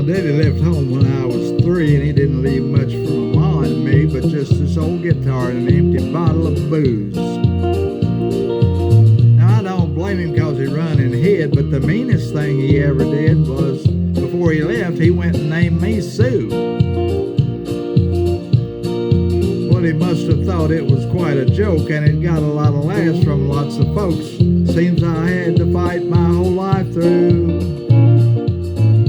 Daddy left home when I was 3, and he didn't leave much for my ma and me, but just this old guitar and an empty bottle of booze. Now, I don't blame him because he run and hid, but the meanest thing he ever did was, before he left, he went and named me Sue. Well, he must have thought it was quite a joke, and it got a lot of laughs from lots of folks. Seems I had to fight my whole life through.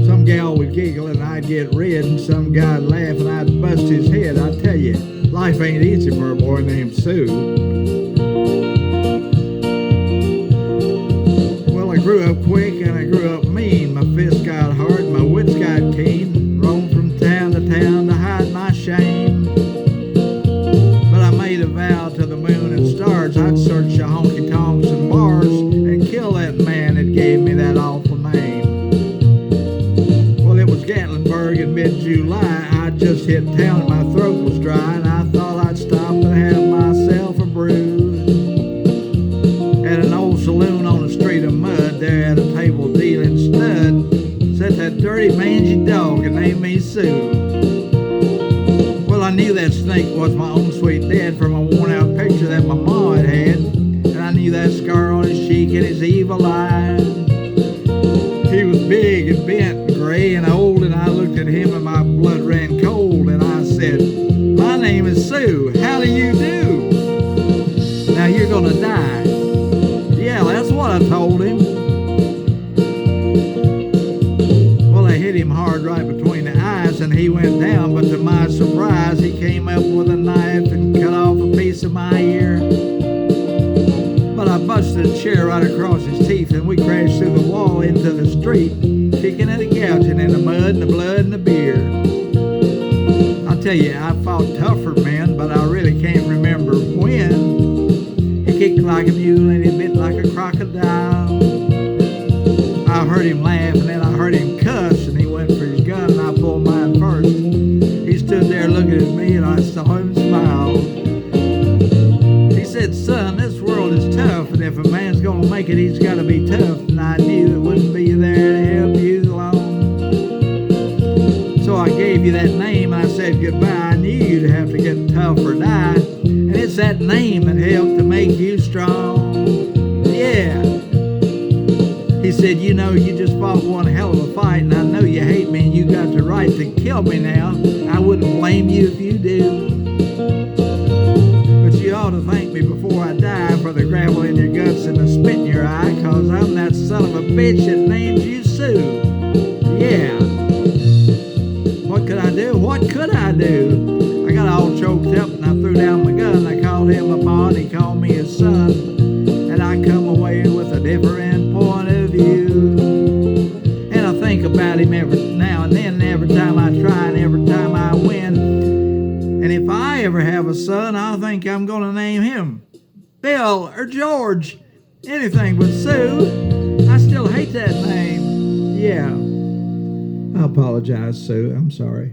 Some gal would giggle and I'd get red, and some guy'd laugh and I'd bust his head. I tell you, life ain't easy for a boy named Sue. Well, I grew up quick and I grew up mean. My fists got hard, my wits got keen. Roamed from town to hide my shame. But I made a vow to the moon and stars I'd search the honky-tonks and bars and kill that man that gave me that awful name. Well, it was Gatlinburg in mid-July. I just hit town and my throat was dry, and I thought I'd stop and have myself a brew. At an old saloon on a street of mud, there at a table dealing stud, sat that dirty mangy dog and named me Sue. Well, I knew that snake was my own sweet dad from a worn-out picture that my ma had had, and I knew that scar on his cheek and his evil eye. He was big and bent and gray and old, and I looked at him and my blood ran cold, and I said, "My name is Sue. How do you do? Now you're gonna die." Yeah, that's what I told him. Well, I hit him hard right between the eyes, and he went down, but to my surprise, he came up with a knife and cut off a piece of my ear. But I busted a chair right across his teeth, and we crashed through the wall into the street, kicking and gouging in the mud and the blood and the beer. I'll tell you, I fought tougher men, but I really can't remember when. He kicked like a mule and he bit like a crocodile. I heard him laugh and then I heard him cuss, and he went for his gun and I pulled mine first. He stood there looking at me and I saw him smile. He said, "Son, this world is tough, and if a man's gonna make it, he's gotta be tough." And I knew it wouldn't be there to help you along. So I gave you that name and I said goodbye. I knew you'd have to get tough or die, and it's that name that helped to make you strong. Yeah. He said, "You know, you just fought one hell of a fight, and I know you hate me and you got the right to kill me now. I wouldn't blame you if you do. But you ought to thank me before I die for the gravel in your guts and the spit in your eye, 'cause I'm that son of a bitch that named you Sue." Yeah. What could I do? What could I do? I got all choked up and I threw down my gun. I called him a pa and he called me his son, and I come away with a different point of view. And I think about him every now and then, every time I try and every time I win. And if I ever have a son, I think I'm gonna name him Bill or George, anything but Sue. I still hate that name. Yeah. I apologize, Sue. I'm sorry.